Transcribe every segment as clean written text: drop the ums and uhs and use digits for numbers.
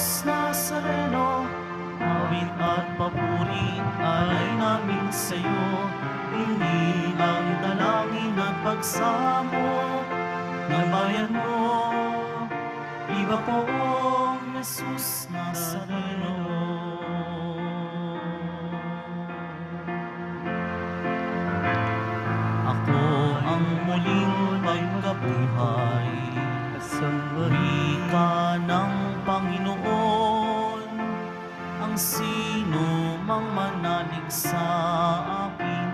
Jesus Nazareno, awit at papuri ay namin sa'yo. Hindi ang dalangin at pagsamo ng bayan mo. Iba poong Jesus Nazareno. Ako ang muling pagkabuhay, kasambari ka ng Panginoon. Ang sino mang manalig sa akin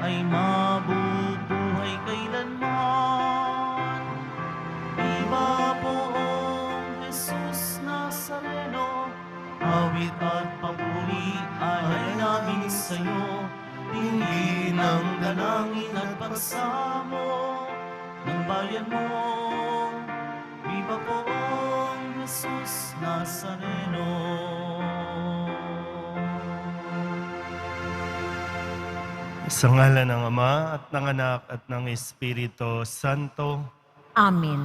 ay mabubuhay kailanman. Iba poong Jesus Nazareno, awit at papuri ay namin sa'yo. Tingin ang dalangin at pagsamo ng bayan mo. Viva poong Jesus Nazareno. Sa ngalan ng Ama at ng Anak at ng Espiritu Santo. Amen.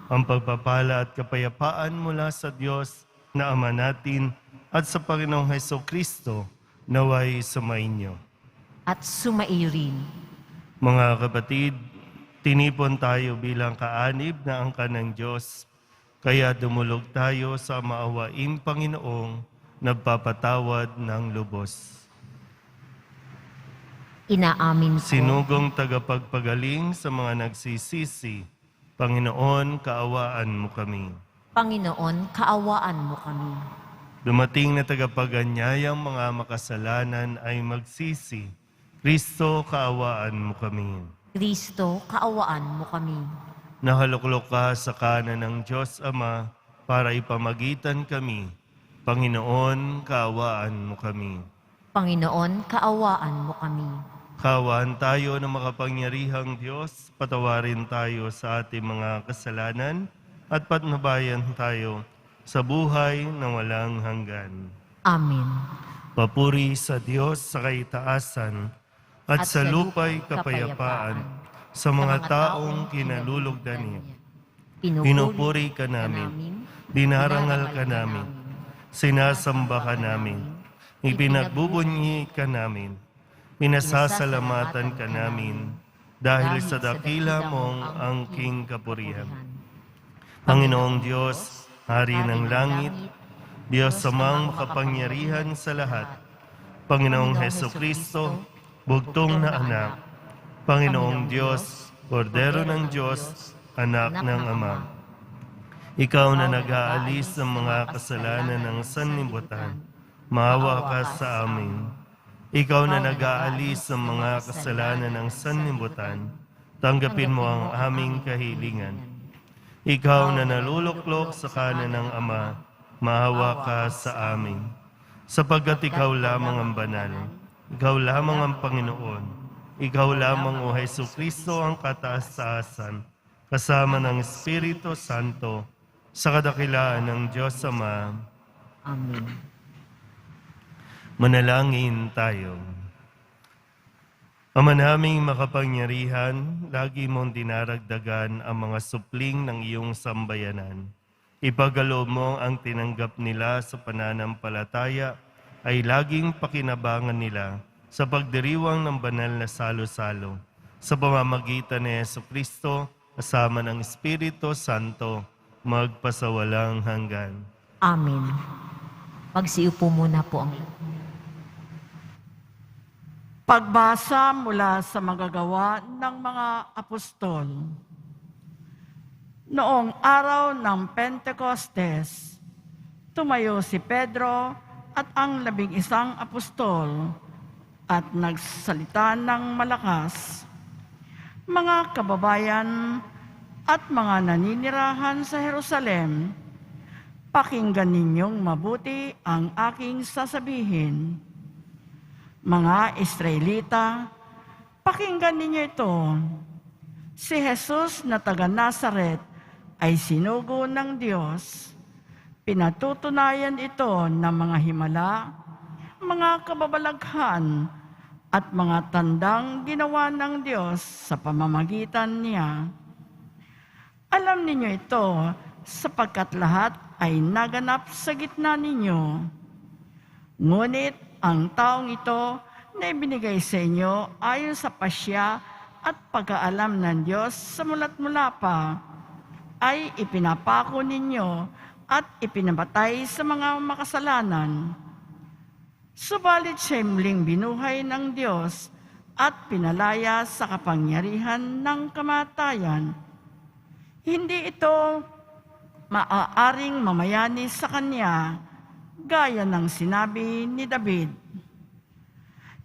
Ang pagpapala at kapayapaan mula sa Diyos na Ama natin at sa Panginoong Hesukristo naway sumainyo. At sumairin. Mga kapatid, tinipon tayo bilang kaanib na angkan ng Diyos, kaya dumulog tayo sa maawaing Panginoong nagpapatawad ng lubos. Inaamin ko. Sinugong tagapagpagaling sa mga nagsisisi, Panginoon, kaawaan mo kami. Panginoon, kaawaan mo kami. Dumating na tagapaganyayang mga makasalanan ay magsisi, Kristo, kaawaan mo kami. Kristo, kaawaan mo kami. Nahaluklok ka sa kanan ng Diyos Ama para ipamagitan kami. Panginoon, kaawaan mo kami. Panginoon, kaawaan mo kami. Kaawaan tayo ng makapangyarihang Diyos, patawarin tayo sa ating mga kasalanan at patnubayan tayo sa buhay na walang hanggan. Amen. Papuri sa Diyos sa kaitaasan at sa lupa'y kapayapaan sa mga taong kinalulugdan niya. Pinupuri ka namin, dinarangal ka namin, sinasamba ka namin, ipinagbubunyi ka namin, pinasasalamatan ka namin, dahil sa dakila mong angking kapurihan. Panginoong Diyos, Hari ng langit, Diyos amang makapangyarihan sa lahat, Panginoong Hesukristo, bugtong na anak, Panginoong Diyos, Kordero ng Diyos, Anak ng Ama. Ikaw na nag-aalis ng mga kasalanan ng sanlibutan, maawa ka sa amin. Ikaw na nag-aalis ng mga kasalanan ng sanlibutan, tanggapin mo ang aming kahilingan. Ikaw na naluluklok sa kanan ng Ama, maawa ka sa amin. Sapagkat ikaw lamang ang banal, ikaw lamang ang Panginoon, ikaw lamang o Hesukristo ang kataas-taasan, kasama ng Espiritu Santo, sa kadakilaan ng Diyos Ama. Amen. Manalangin tayo. Ama naming makapangyarihan, lagi mong dinaragdagan ang mga supling ng iyong sambayanan. Ipagkaloob mo ang tinanggap nila sa pananampalataya ay laging pakinabangan nila sa pagdiriwang ng banal na salo-salo sa pamamagitan ni Jesucristo kasama ng Espiritu Santo magpasawalang hanggan. Amen. Magsiupo muna po ang Pagbasa mula sa magagawa ng mga apostol. Noong araw ng Pentecostes, tumayo si Pedro at ang 11 apostol at nagsalita ng malakas, "Mga kababayan at mga naninirahan sa Jerusalem, pakinggan ninyong mabuti ang aking sasabihin. Mga Israelita, pakinggan ninyo ito. Si Jesus na taga Nazaret ay sinugo ng Diyos. Pinatutunayan ito ng mga himala, mga kababalaghan, at mga tandang ginawa ng Diyos sa pamamagitan niya. Alam ninyo ito sapagkat lahat ay naganap sa gitna ninyo. Ngunit ang taong ito na ibinigay sa inyo ayon sa pasya at pagkaalam ng Diyos sa mula't mula pa, ay ipinapako ninyo at ipinabatay sa mga makasalanan. Subalit siya'y muling binuhay ng Diyos at pinalaya sa kapangyarihan ng kamatayan. Hindi ito maaaring mamayani sa Kanya, gaya ng sinabi ni David.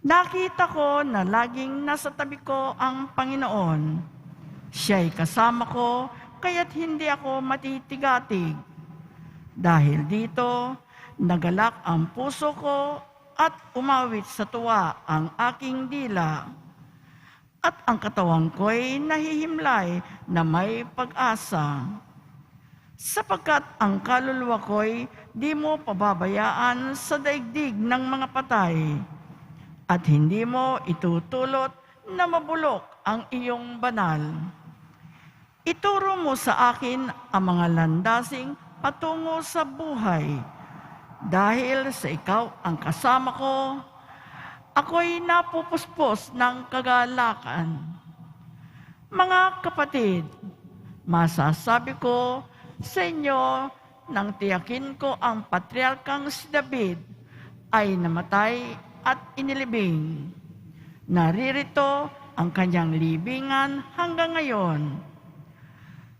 Nakita ko na laging nasa tabi ko ang Panginoon. Siya'y kasama ko, kaya't hindi ako matitigatig. Dahil dito, nagalak ang puso ko at umawit sa tuwa ang aking dila. At ang katawan ko'y nahihimlay na may pag-asa. Sapagkat ang kaluluwa ko'y di mo pababayaan sa daigdig ng mga patay, at hindi mo itutulot na mabulok ang iyong banal. Ituro mo sa akin ang mga landasing patungo sa buhay. Dahil sa ikaw ang kasama ko, ako'y napupuspos ng kagalakan. Mga kapatid, masasabi ko sa inyo nang tiyakin ko ang patriarkang si David ay namatay at inilibing. Naririto ang kanyang libingan hanggang ngayon.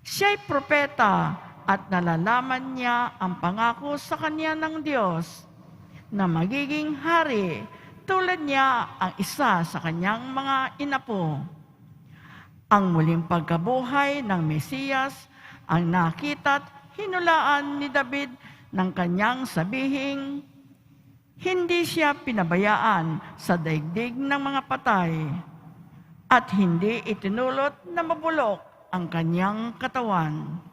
Siya'y propeta at nalalaman niya ang pangako sa kanya ng Diyos na magiging hari tulad niya ang isa sa kanyang mga inapo. Ang muling pagkabuhay ng Mesiyas ang nakita't hinulaan ni David ng kanyang sabihing, hindi siya pinabayaan sa daigdig ng mga patay at hindi itinulot na mabulok ang kanyang katawan.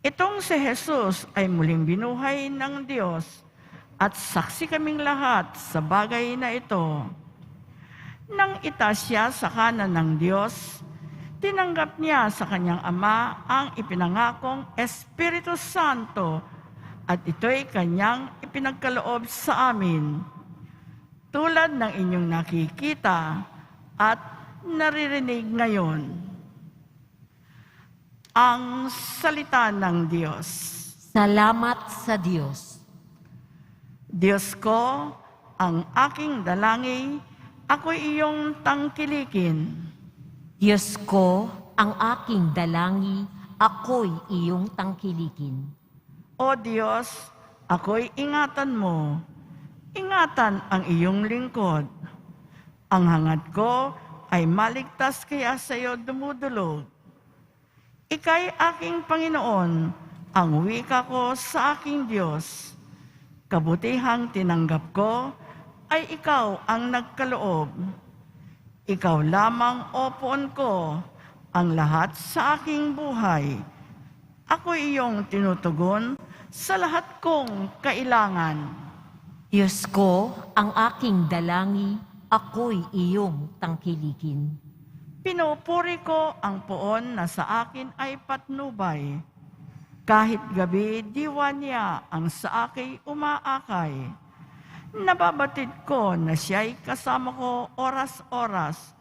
Itong si Jesus ay muling binuhay ng Diyos at saksi kaming lahat sa bagay na ito. Nang itaas siya sa kanan ng Diyos, tinanggap niya sa kanyang Ama ang ipinangakong Espiritu Santo at ito'y kanyang ipinagkaloob sa amin, tulad ng inyong nakikita at naririnig ngayon. Ang salita ng Diyos. Salamat sa Diyos. Diyos ko, ang aking dalangin, ako'y iyong tangkilikin. Diyos ko, ang aking dalangi, ako'y iyong tangkilikin. O Diyos, ako'y ingatan mo. Ingatan ang iyong lingkod. Ang hangad ko ay maligtas kaya sa iyo dumudulog. Ika'y aking Panginoon, ang wika ko sa aking Diyos. Kabutihang tinanggap ko ay ikaw ang nagkaloob. Ikaw lamang, O Poon ko, ang lahat sa aking buhay. Ako iyong tinutugon sa lahat kong kailangan. Diyos ko, ang aking dalangi, ako'y iyong tangkilikin. Pinupuri ko ang Poon na sa akin ay patnubay. Kahit gabi, diwa niya ang sa akin umaakay. Nababatid ko na siya'y kasama ko oras-oras.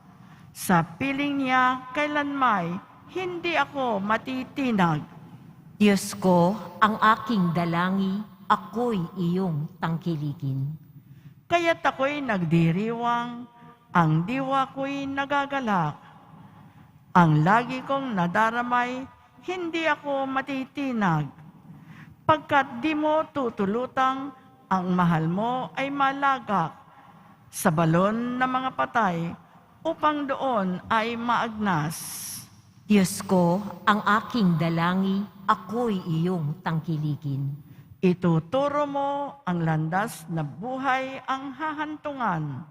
Sa piling niya kailanmay, hindi ako matitinag. Diyos ko, ang aking dalangi, ako'y iyong tangkilikin. Kaya't ako'y nagdiriwang, ang diwa ko'y nagagalak. Ang lagi kong nadaramay, hindi ako matitinag. Pagkat di mo tutulutang, ang mahal mo ay malagak sa balon ng mga patay, upang doon ay maagnas. Diyos ko, ang aking dalangi, ako'y iyong tangkilikin. Ituturo mo ang landas na buhay ang hahantungan.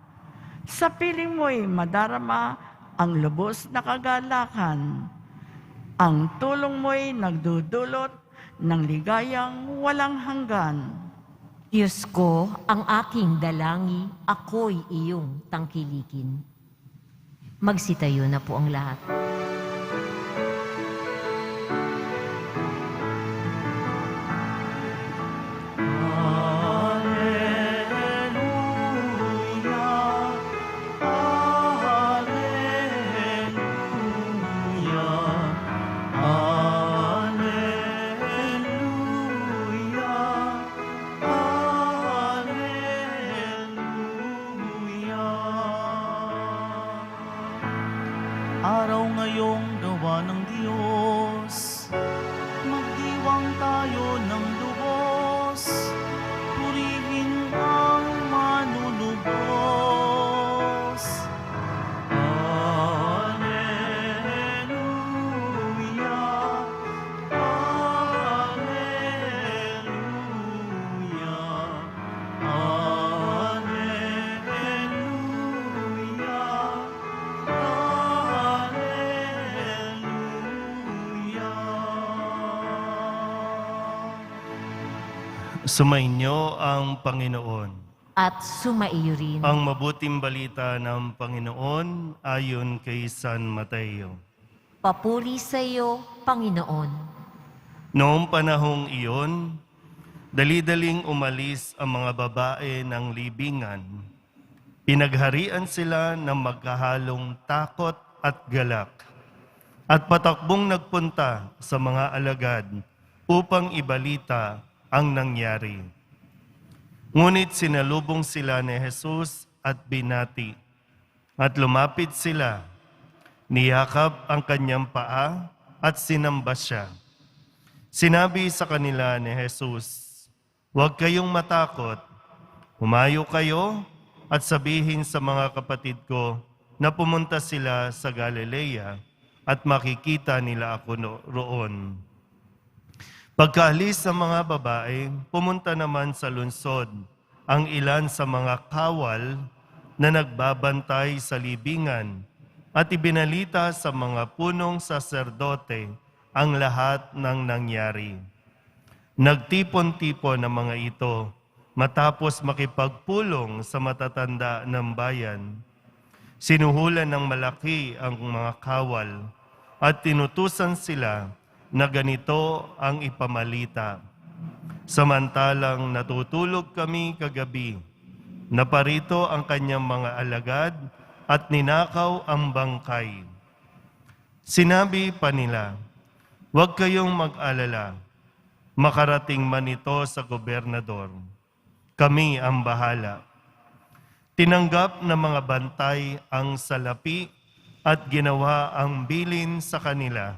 Sa piling mo'y madarama ang lubos na kagalakan. Ang tulong mo'y nagdudulot ng ligayang walang hanggan. Diyos ko, ang aking dalangi, ako'y iyong tangkilikin. Magsitayo na po ang lahat. tayong gawa ng Diyos. Magdiwang tayo ng lubos, purihin ang manunubos. Alleluia, Alleluia, Sumainyo ang Panginoon. At sumaiyo rin. Ang mabuting balita ng Panginoon ayon kay San Mateo. Papuri sa iyo, Panginoon. Noong panahong iyon, dali-daling umalis ang mga babae ng libingan. Pinagharian sila ng magkahalong takot at galak, at patakbong nagpunta sa mga alagad upang ibalita ang nangyari. Ngunit sinalubong sila ni Jesus at binati, at lumapit sila, niyakap ang kanyang paa at sinamba siya. Sinabi sa kanila ni Jesus, "Huwag kayong matakot, humayo kayo at sabihin sa mga kapatid ko na pumunta sila sa Galilea at makikita nila ako roon." Pagkaalis ng mga babae, pumunta naman sa lungsod ang ilan sa mga kawal na nagbabantay sa libingan at ibinalita sa mga punong saserdote ang lahat ng nangyari. Nagtipon-tipon ang mga ito matapos makipagpulong sa matatanda ng bayan. Sinuhulan ng malaki ang mga kawal at tinutusan sila na ganito ang ipamalita. Samantalang natutulog kami kagabi, naparito ang kanyang mga alagad at ninakaw ang bangkay. Sinabi pa nila, "Huwag kayong mag-alala, makarating man ito sa gobernador. Kami ang bahala." Tinanggap ng mga bantay ang salapi at ginawa ang bilin sa kanila.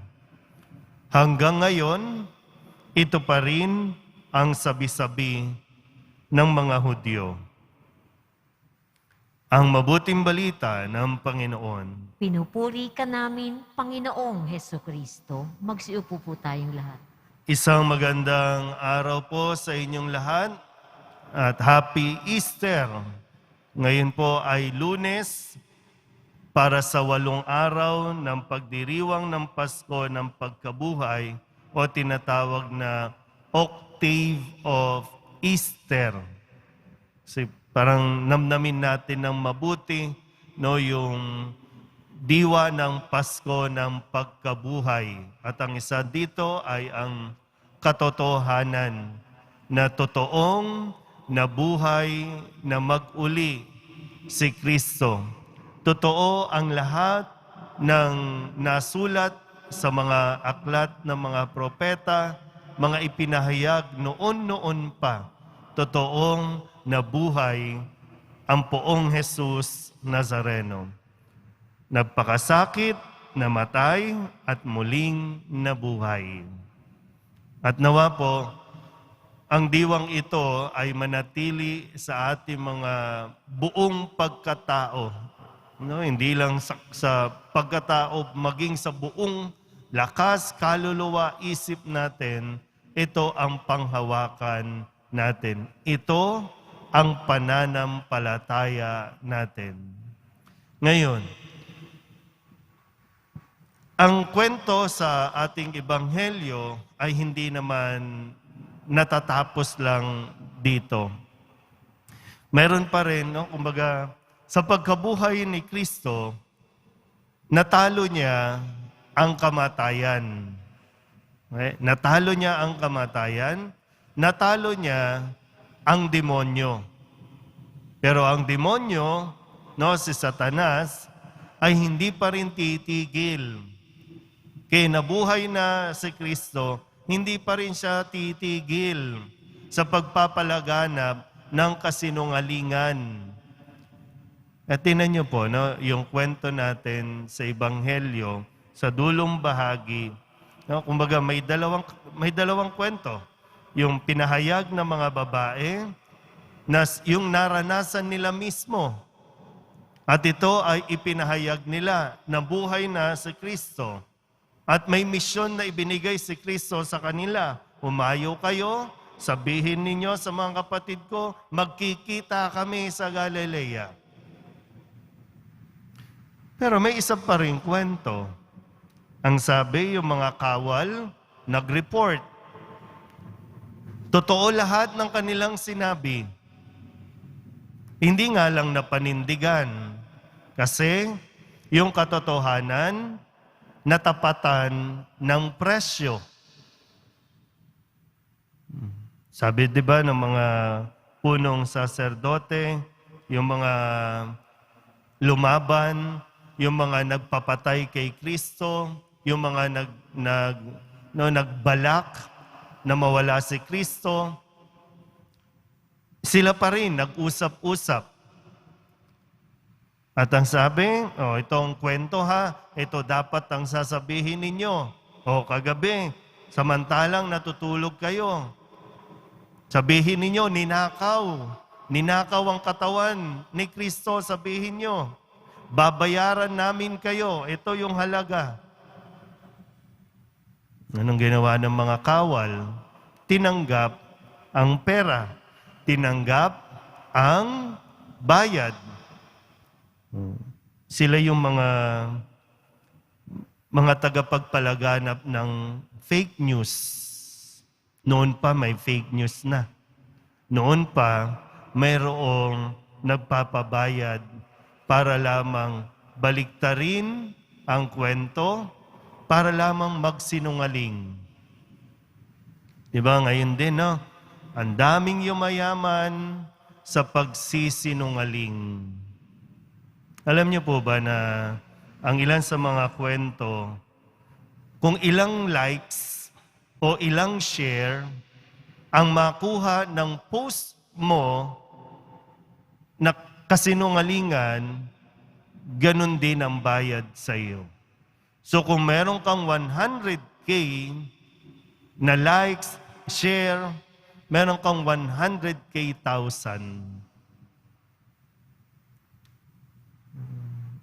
Hanggang ngayon, ito pa rin ang sabi-sabi ng mga Hudyo. Ang mabuting balita ng Panginoon. Pinupuri ka namin, Panginoong Hesukristo. Magsiupo po tayong lahat. Isang magandang araw po sa inyong lahat at Happy Easter. Ngayon po ay Lunes para sa 8 araw ng pagdiriwang ng Pasko ng Pagkabuhay o tinatawag na Octave of Easter. Kasi parang namnamin natin ng mabuti no, yung diwa ng Pasko ng Pagkabuhay. At ang isa dito ay ang katotohanan na totoong nabuhay na mag-uli si Kristo. Totoo ang lahat ng nasulat sa mga aklat ng mga propeta, mga ipinahayag noon pa. Totoong nabuhay ang poong Jesus Nazareno. Nagpakasakit, namatay, at muling nabuhay. At nawa po, ang diwang ito ay manatili sa ating mga buong pagkatao. No, hindi lang sa pagkatao, maging sa buong lakas, kaluluwa, isip natin, ito ang panghawakan natin. Ito ang pananampalataya natin. Ngayon, ang kwento sa ating ebanghelyo ay hindi naman natatapos lang dito. Meron pa rin, no, kumbaga, sa pagkabuhay ni Kristo, natalo niya ang kamatayan. Okay? Natalo niya ang kamatayan, natalo niya ang demonyo. Pero ang demonyo, no, si Satanas, ay hindi pa rin titigil. Kaya nabuhay na si Kristo, hindi pa rin siya titigil sa pagpapalaganap ng kasinungalingan. At tingnan niyo po, no, yung kwento natin sa Ebanghelyo, sa dulong bahagi. No, kumbaga may dalawang kwento. Yung pinahayag ng mga babae na yung naranasan nila mismo. At ito ay ipinahayag nila na buhay na si Kristo. At may misyon na ibinigay si Kristo sa kanila. Humayo kayo, sabihin ninyo sa mga kapatid ko, magkikita kami sa Galilea. Pero may isa pa rin kwento. Ang sabi, yung mga kawal, nag-report. Totoo lahat ng kanilang sinabi. Hindi nga lang napanindigan. Kasi yung katotohanan, natapatan ng presyo. Sabi, di ba, ng mga punong saserdote, yung mga lumaban, yung mga nagpapatay kay Kristo, yung mga nagbalak na mawala si Kristo, sila pa rin nag-usap-usap. At ang sabi, itong kwento ha, ito dapat ang sasabihin ninyo. Kagabi, samantalang natutulog kayo. Sabihin ninyo, ninakaw ang katawan ni Kristo, sabihin nyo. Babayaran namin kayo, ito yung halaga. Anong ginawa ng mga kawal? Tinanggap ang pera. Tinanggap ang bayad. Sila yung mga tagapagpalaganap ng fake news. Noon pa may fake news na. Noon pa mayroong nagpapabayad para lamang baliktarin ang kwento, para lamang magsinungaling. Diba ngayon din, no? Ang daming yumayaman sa pagsisinungaling. Alam niyo po ba na ang ilan sa mga kwento, kung ilang likes o ilang share ang makuha ng post mo na kasinungalingan, ganun din ang bayad sa iyo. So kung meron kang 100K na likes, share, meron kang 100K thousand.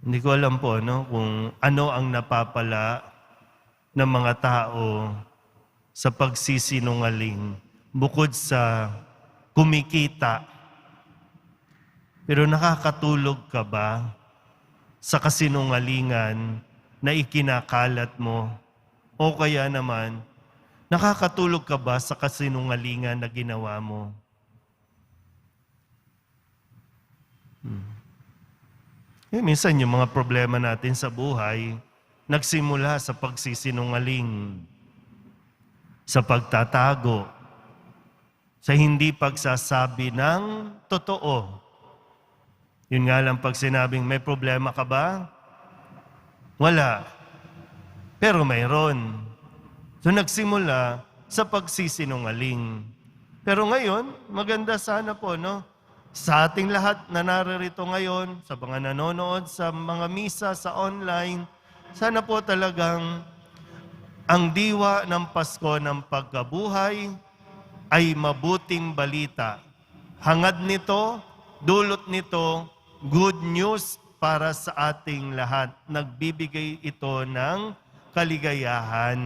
Hindi ko alam po kung ano ang napapala ng mga tao sa pagsisinungaling bukod sa kumikita. Pero nakakatulog ka ba sa kasinungalingan na ikinakalat mo? O kaya naman, nakakatulog ka ba sa kasinungalingan na ginawa mo? Minsan yung mga problema natin sa buhay, nagsimula sa pagsisinungaling, sa pagtatago, sa hindi pagsasabi ng totoo. Yun nga lang pag sinabing, may problema ka ba? Wala. Pero mayroon. So nagsimula sa pagsisinungaling. Pero ngayon, maganda sana po, sa ating lahat na naririto ngayon, sa mga nanonood, sa mga misa, sa online, sana po talagang ang diwa ng Pasko ng pagkabuhay ay mabuting balita. Hangad nito, dulot nito, good news para sa ating lahat. Nagbibigay ito ng kaligayahan.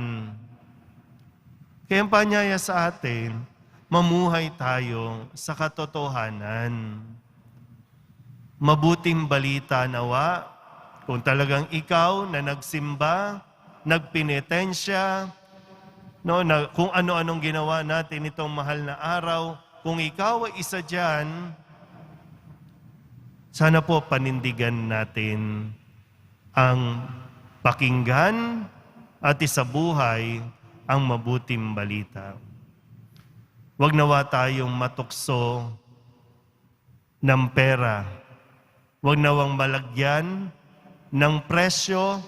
Kaya ang panyaya sa atin, mamuhay tayo sa katotohanan. Mabuting balita nawa, kung talagang ikaw na nagsimba, nagpenitensya, na kung ano-anong ginawa natin itong mahal na araw, kung ikaw ay isa dyan, sana po panindigan natin ang pakinggan at isabuhay ang mabuting balita. Huwag nawa tayong matukso ng pera. Huwag nawang malagyan ng presyo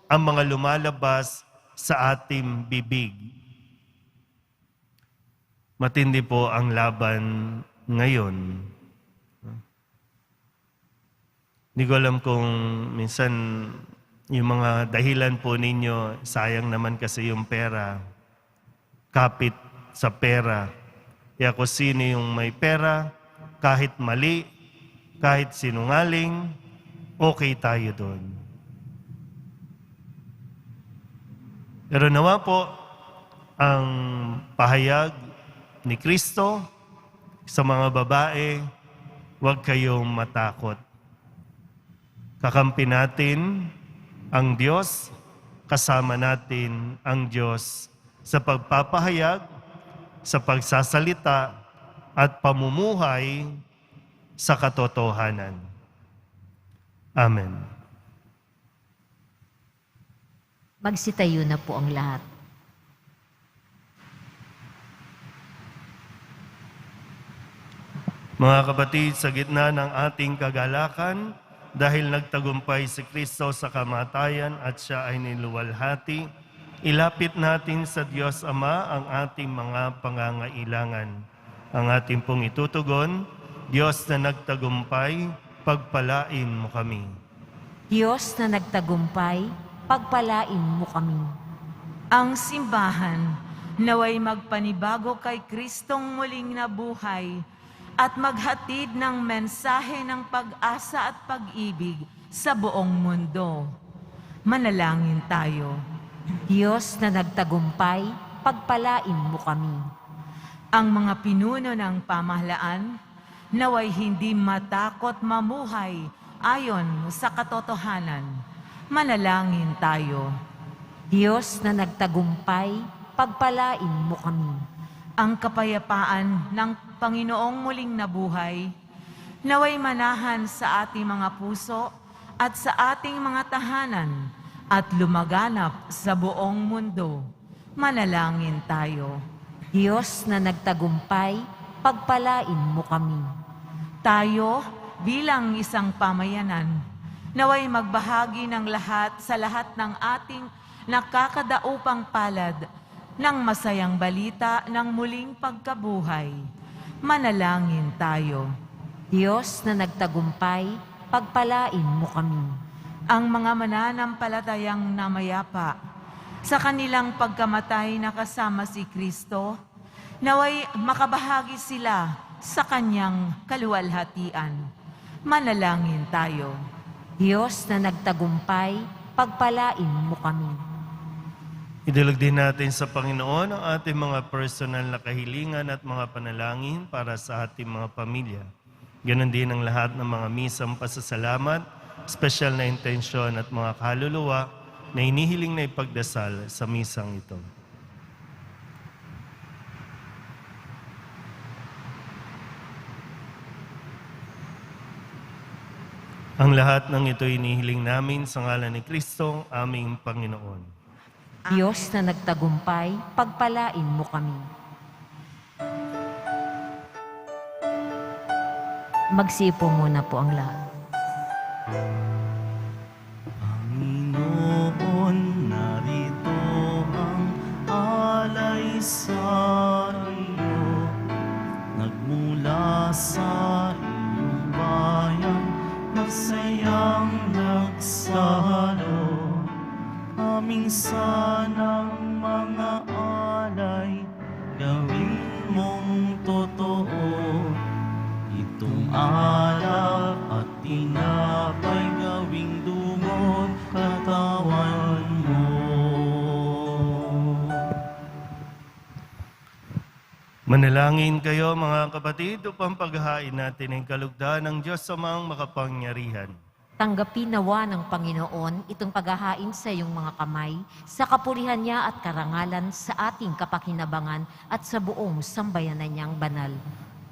ang mga lumalabas sa ating bibig. Matindi po ang laban ngayon. Hindi ko alam kung minsan Yung mga dahilan po ninyo, sayang naman kasi yung pera, kapit sa pera. Kaya kung sino yung may pera, kahit mali, kahit sinungaling, okay tayo doon. Pero nawa po, ang pahayag ni Kristo sa mga babae, huwag kayong matakot. Kakampi natin ang Diyos, kasama natin ang Diyos sa pagpapahayag, sa pagsasalita, at pamumuhay sa katotohanan. Amen. Magsitayo na po ang lahat. Mga kapatid, sa gitna ng ating kagalakan, dahil nagtagumpay si Kristo sa kamatayan at siya ay niluwalhati, ilapit natin sa Diyos Ama ang ating mga pangangailangan. Ang ating pong itutugon, Diyos na nagtagumpay, pagpalain mo kami. Diyos na nagtagumpay, pagpalain mo kami. Ang simbahan naway magpanibago kay Kristong muling nabuhay at maghatid ng mensahe ng pag-asa at pag-ibig sa buong mundo. Manalangin tayo. Diyos na nagtagumpay, pagpalain mo kami. Ang mga pinuno ng pamahalaan naway hindi matakot mamuhay ayon sa katotohanan. Manalangin tayo. Diyos na nagtagumpay, pagpalain mo kami. Ang kapayapaan ng Panginoong muling nabuhay, naway manahan sa ating mga puso at sa ating mga tahanan at lumaganap sa buong mundo. Manalangin tayo. Diyos na nagtagumpay, pagpalain mo kami. Tayo bilang isang pamayanan, naway magbahagi ng lahat sa lahat ng ating nakakadaupang palad ng masayang balita ng muling pagkabuhay. Manalangin tayo. Diyos na nagtagumpay, pagpalain mo kami. Ang mga mananampalatayang namayapa sa kanilang pagkamatay na kasama si Kristo, naway makabahagi sila sa kanyang kaluwalhatian. Manalangin tayo. Diyos na nagtagumpay, pagpalain mo kami. Idulog din natin sa Panginoon ang ating mga personal na kahilingan at mga panalangin para sa ating mga pamilya. Ganon din ang lahat ng mga misang pasasalamat, special na intensyon at mga kaluluwa na inihiling na ipagdasal sa misang ito. Ang lahat ng ito inihiling namin sa ngalan ni Kristo, aming Panginoon. Diyos na nagtagumpay, pagpalain mo kami. Magsipo muna po ang lahat. Panginoon, narito ang alay sa iyo. Nagmula sa iyong bayan, magsayang nagsalo. Aming sanang mga alay, gawin mong totoo. Itong alak at tinapay, gawing dugo't katawan mo. Manalangin kayo mga kapatid upang paghahain natin ang kalugdan ng Diyos Amang makapangyarihan. Tanggapin nawa ng Panginoon itong paghahain sa iyong mga kamay, sa kapurihan niya at karangalan sa ating kapakinabangan at sa buong sambayanan niyang banal.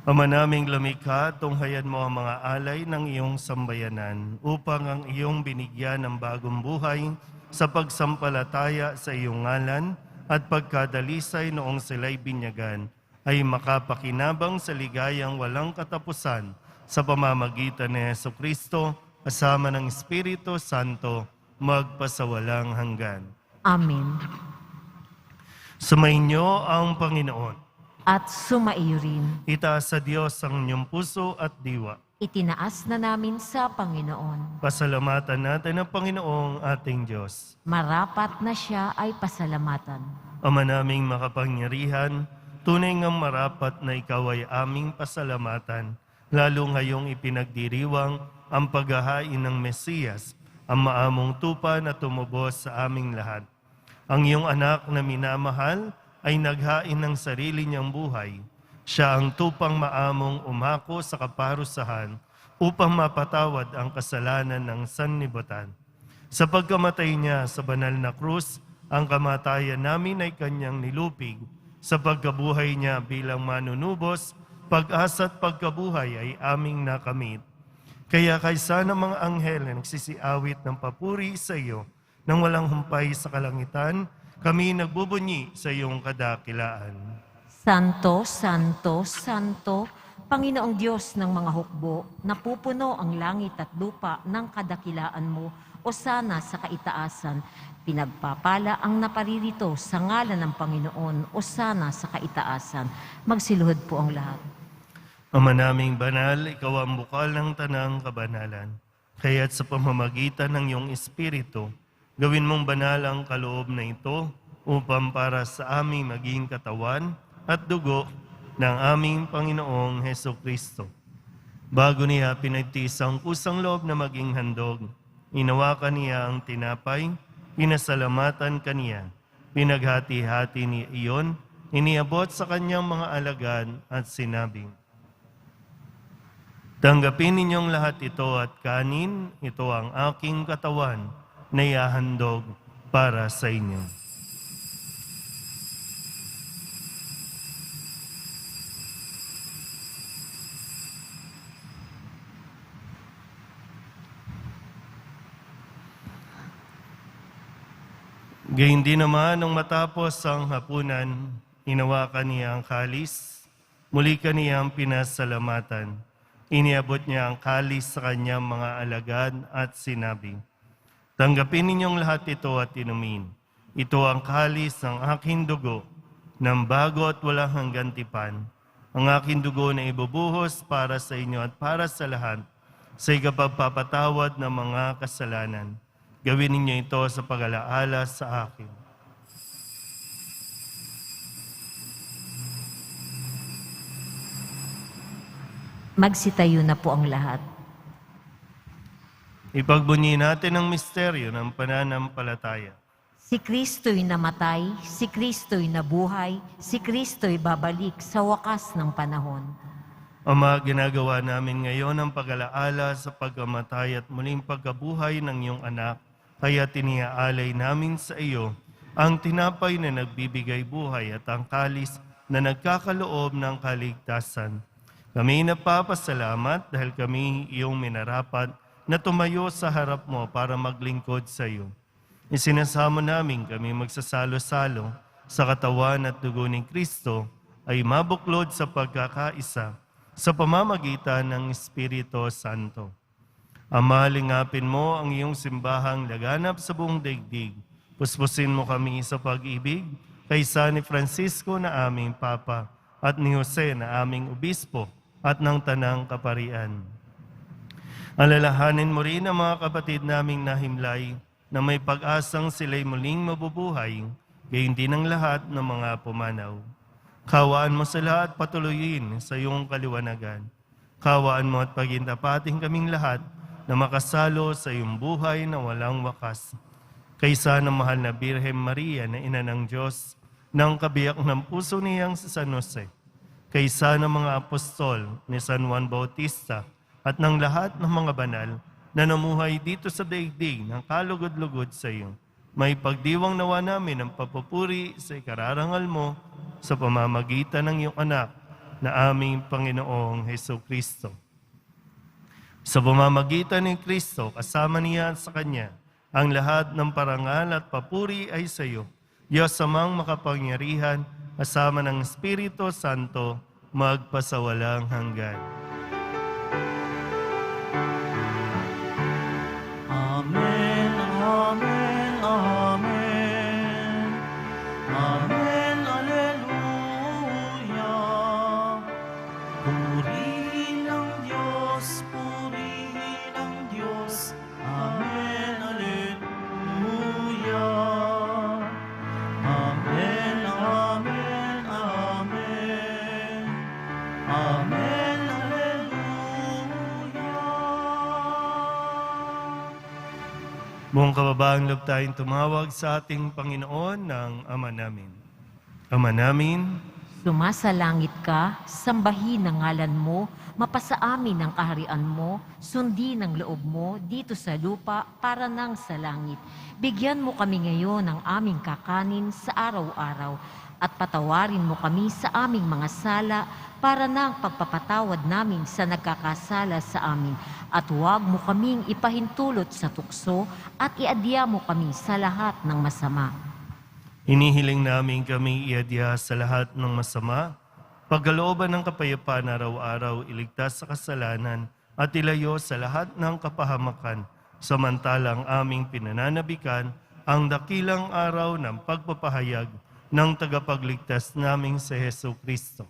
Ama naming lumikha, tunghayan mo ang mga alay ng iyong sambayanan upang ang iyong binigyan ng bagong buhay sa pagsampalataya sa iyong ngalan at pagkadalisay noong sila'y binyagan ay makapakinabang sa ligayang walang katapusan sa pamamagitan ni Jesucristo kasama ng Espiritu Santo magpasawalang hanggan. Amen. Sumainyo ang Panginoon. At sumaiyo rin. Itaas sa Diyos ang inyong puso at diwa. Itinaas na namin sa Panginoon. Pasalamatan natin ang Panginoong ating Diyos. Marapat na siya ay pasalamatan. Ama naming makapangyarihan, tunay ngang marapat na ikaw ay aming pasalamatan, lalo ngayong ipinagdiriwang ang paghahain ng Mesiyas, ang maamong tupa na tumubos sa aming lahat. Ang iyong anak na minamahal ay naghain ng sarili niyang buhay. Siya ang tupang maamong umako sa kaparusahan upang mapatawad ang kasalanan ng sanlibutan. Sa pagkamatay niya sa banal na krus, ang kamatayan namin ay kanyang nilupig. Sa pagkabuhay niya bilang manunubos, pag-asa at pagkabuhay ay aming nakamit. Kaya kaysa ng mga anghel na nagsisiawit ng papuri sa iyo, nang walang humpay sa kalangitan, kami nagbubunyi sa iyong kadakilaan. Santo, Santo, Santo, Panginoong Diyos ng mga hukbo, napupuno ang langit at lupa ng kadakilaan mo, o sana sa kaitaasan. Pinagpapala ang naparirito sa ngalan ng Panginoon, o sana sa kaitaasan. Magsiluhod po ang lahat. Ama naming banal, ikaw ang bukal ng tanang kabanalan. Kaya't sa pamamagitan ng iyong Espiritu, gawin mong banal ang kaloob na ito upang para sa aming maging katawan at dugo ng aming Panginoong Hesukristo. Bago niya pinagtiis ang kusang loob na maging handog, inawakan niya ang tinapay, pinasalamatan kaniya, pinaghati-hati niya iyon, iniabot sa kanyang mga alagad at sinabing, tanggapin ninyong lahat ito at kanin, ito ang aking katawan na ihahandog para sa inyo. Gayun din naman, nung matapos ang hapunan, inawakan niya ang kalis, muli kaniyang pinasalamatan. Iniabot niya ang kalis sa kanyang mga alagad at sinabi, tanggapin ninyong lahat ito at inumin. Ito ang kalis ng aking dugo, ng bago at walang hanggang tipan. Ang aking dugo na ibubuhos para sa inyo at para sa lahat, sa ikapagpapatawad ng mga kasalanan. Gawin ninyo ito sa pag-alaala sa akin. Magsitayo na po ang lahat. Ipagbunyi natin ang misteryo ng pananampalataya. Si Kristo'y namatay, si Kristo'y nabuhay, si Kristo'y babalik sa wakas ng panahon. Ama, ginagawa namin ngayon ang pag-alaala sa pagkamatay at muling pagkabuhay ng iyong anak, kaya tiniaalay namin sa iyo ang tinapay na nagbibigay buhay at ang kalis na nagkakaloob ng kaligtasan. Kami napapasalamat dahil kami iyong minarapat na tumayo sa harap mo para maglingkod sa iyo. Isinasamo namin kami magsasalo-salo sa katawan at dugo ni Kristo ay mabuklod sa pagkakaisa sa pamamagitan ng Espiritu Santo. Ama, lingapin mo ang iyong simbahang laganap sa buong daigdig. Puspusin mo kami sa pag-ibig kaysa ni Francisco na aming Papa at ni Jose na aming Obispo at ng Tanang Kaparian. Alalahanin mo rin ang mga kapatid naming nahimlay na may pag-asang sila'y muling mabubuhay, gayon din ang lahat ng mga pumanaw. Kawaan mo sila at patuloyin sa iyong kaliwanagan. Kawaan mo at pagintapating kaming lahat na makasalo sa iyong buhay na walang wakas. Kaysa ng mahal na Birhen Maria na ina ng Diyos, ng kabiyak ng puso niyang si San Jose, kaysa ng mga apostol ni San Juan Bautista at ng lahat ng mga banal na namuhay dito sa daigdig ng kalugod-lugod sa iyo. May pagdiwang nawa namin ang papupuri sa ikararangal mo sa pamamagitan ng iyong anak na aming Panginoong Hesukristo. Sa pamamagitan ni Kristo, kasama niya at sa Kanya, ang lahat ng parangal at papuri ay sa iyo. Diyos amang makapangyarihan, kasama ng Espiritu Santo, magpasawalang hanggan. Amen, amen, amen. Amen, alleluia. Purihin ang Diyos po. Buong kababaang loob tayong tumawag sa ating Panginoon ng Ama namin. Ama namin, Sumasalangit ka, sambahin ang ngalan mo, mapasa amin ang kaharian mo, sundin ang loob mo dito sa lupa para nang sa langit. Bigyan mo kami ngayon ng aming kakanin sa araw-araw at patawarin mo kami sa aming mga sala para nang pagpapatawad namin sa nagkakasala sa amin. At huwag mo kaming ipahintulot sa tukso at iadya mo kami sa lahat ng masama. hinihiling namin kami iadya sa lahat ng masama, pagkalooban ng kapayapaan araw-araw, iligtas sa kasalanan at ilayo sa lahat ng kapahamakan, samantalang aming pinananabikan ang dakilang araw ng pagpapahayag ng tagapagligtas naming si Hesu Kristo.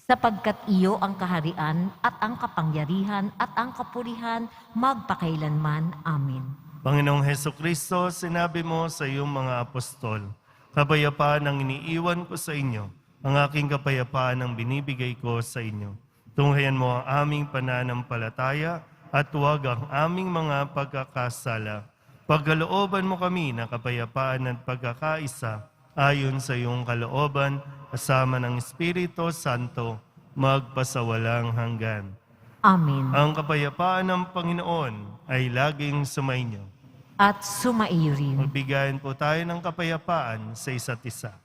Sapagkat iyo ang kaharian at ang kapangyarihan at ang kapurihan magpakailanman. Amen. Panginoong Hesu Kristo, sinabi mo sa iyong mga apostol, kapayapaan ang iniiwan ko sa inyo, ang aking kapayapaan ang binibigay ko sa inyo. Tunghayan mo ang aming pananampalataya at huwag ang aming mga pagkakasala. Pagkalooban mo kami ng kapayapaan at pagkakaisa ayon sa iyong kalooban, kasama ng Espiritu Santo, magpasawalang hanggan. Amen. Ang kapayapaan ng Panginoon ay laging sumainyo. At sumaiyo rin. Magbigayan po tayo ng kapayapaan sa isa't isa.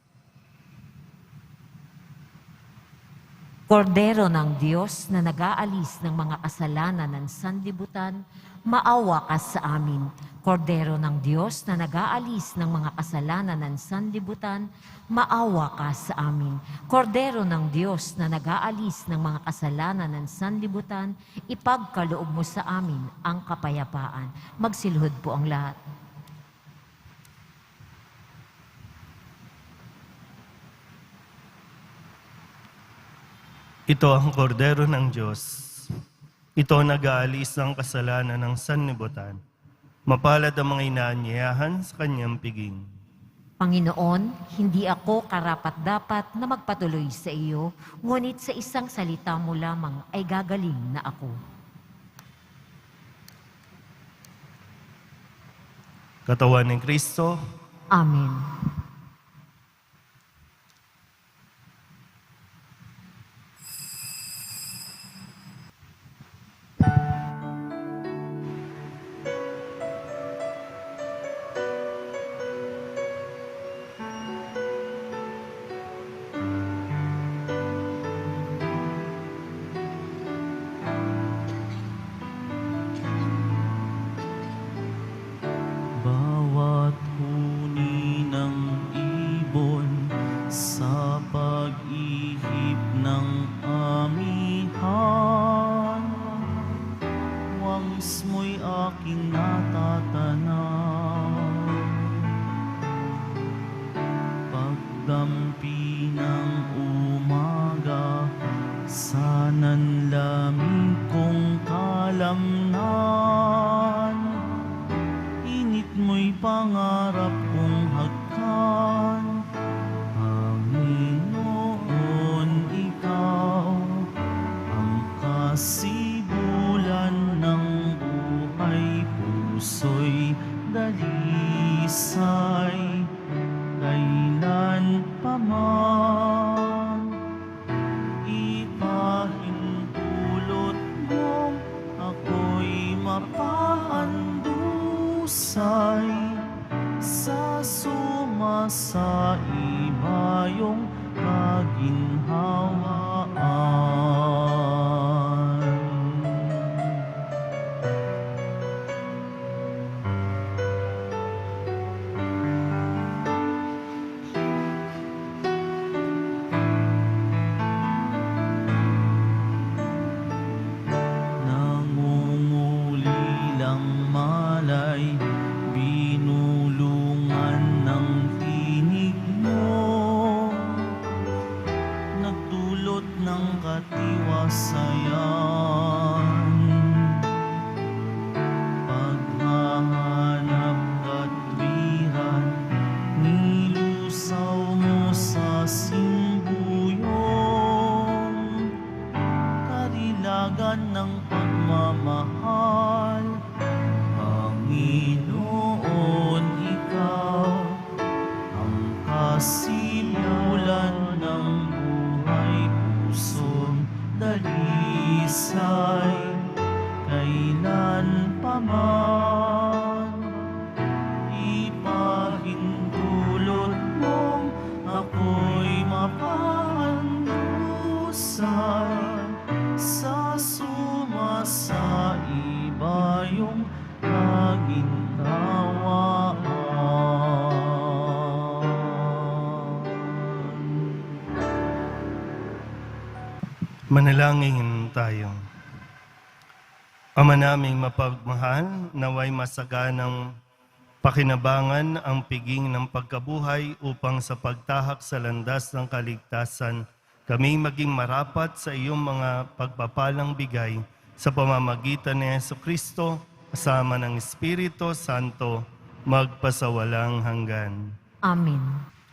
Kordero ng Diyos na nag-aalis ng mga kasalanan ng sanlibutan, maawa ka sa amin. Kordero ng Diyos na nag-aalis ng mga kasalanan ng sanlibutan, maawa ka sa amin. Kordero ng Diyos na nag-aalis ng mga kasalanan ng sanlibutan, ipagkaloob mo sa amin ang kapayapaan. Magsilhod po ang lahat. Ito ang kordero ng Diyos. Ito nag-aalis ng kasalanan ng sanlibutan. Mapalad ang mga inaanyayahan sa kanyang piging. Panginoon, hindi ako karapat-dapat na magpatuloy sa iyo, ngunit sa isang salita mo lamang ay gagaling na ako. Katawan ng Kristo, Amen. Bawat huni ng ibon sa pag-ihip ng amihan, wangis mo'y aking natatanaw. Pagdampi ng umaga sa nanlamig kong kalamnan, init mo'y pangarap kong hagkan. Panginoon, ikaw ang kasibulan ng buhay, puso'y dalisay kailan paman. Ipahintulot mo ako'y mapahandusay sa sumasaibayong kaginhawaan. Nangungulilang malay, binulungan ng tinig mo, nagdulot ng katiwas simulan ng buhay pusong dalisay, kailan pa man ipahintulot mong ako'y mapahandusay sa sumasa ibayong kaginhawaan. Manalangin tayo. Ama naming mapagmahal, naway masaganang pakinabangan ang piging ng pagkabuhay upang sa pagtahak sa landas ng kaligtasan, kami maging marapat sa iyong mga pagpapalang bigay sa pamamagitan ni Jesucristo, kasama ng Espiritu Santo, magpasawalang hanggan. Amen.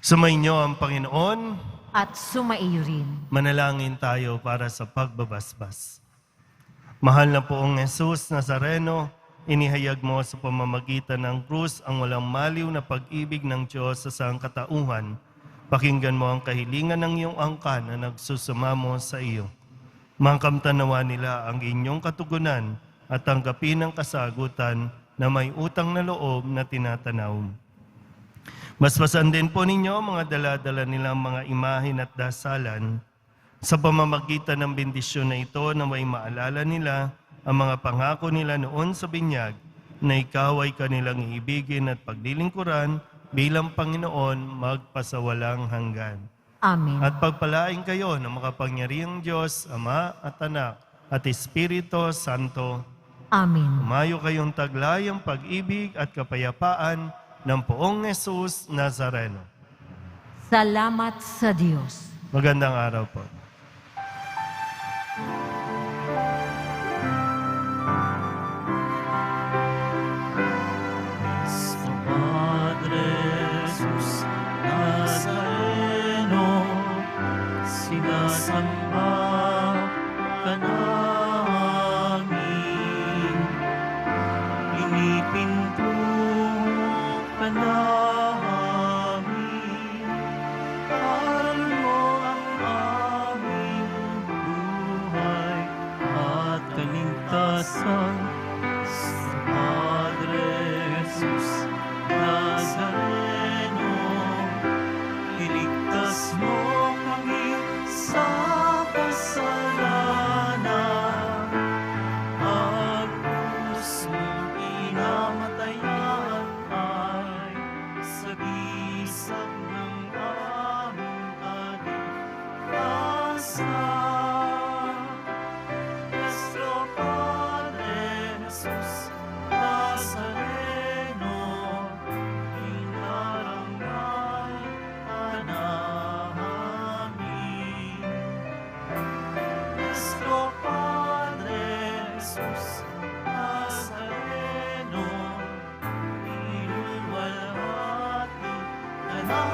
Sumainyo ang Panginoon. At sumaiyo rin. Manalangin tayo para sa pagbabasbas. Mahal na poong Jesus Nazareno, inihayag mo sa pamamagitan ng krus ang walang maliw na pag-ibig ng Diyos sa sangkatauhan. Pakinggan mo ang kahilingan ng iyong angkan na nagsusumamo sa iyo. Mangkamtanawa nila ang inyong katugunan at tanggapin ang kasagutan na may utang na loob na tinatanaw. Basbasan din po ninyo mga dala-dala nilang mga imahin at dasalan. Sa pamamagitan ng bendisyon na ito na may maalala nila ang mga pangako nila noon sa binyag na ikaw ay kanilang iibigin at paglilingkuran bilang Panginoon magpasawalang hanggan. Amen. At pagpalain kayo ng makapangyarihang Diyos, Ama at Anak at Espiritu Santo. Amen. Umayo kayong taglayang pag-ibig at kapayapaan ng poong Jesus Nazareno. Salamat sa Diyos. Magandang araw po. Sa Padre Jesus Nazareno, sinasamba ka namin, pinipinto ka namin, aral mo ang aming buhay at kaligtasan. Sa Padre Jesus Nazareno, iligtas mo kami sa kasalanan. Ang pusong pinamatayan ay sagisag ng aming kaligtasan. Nuestro Padre Jesus Nazareno, inarangal ka namin. Nuestro Padre Jesus Nazareno, iluwalhati ka namin.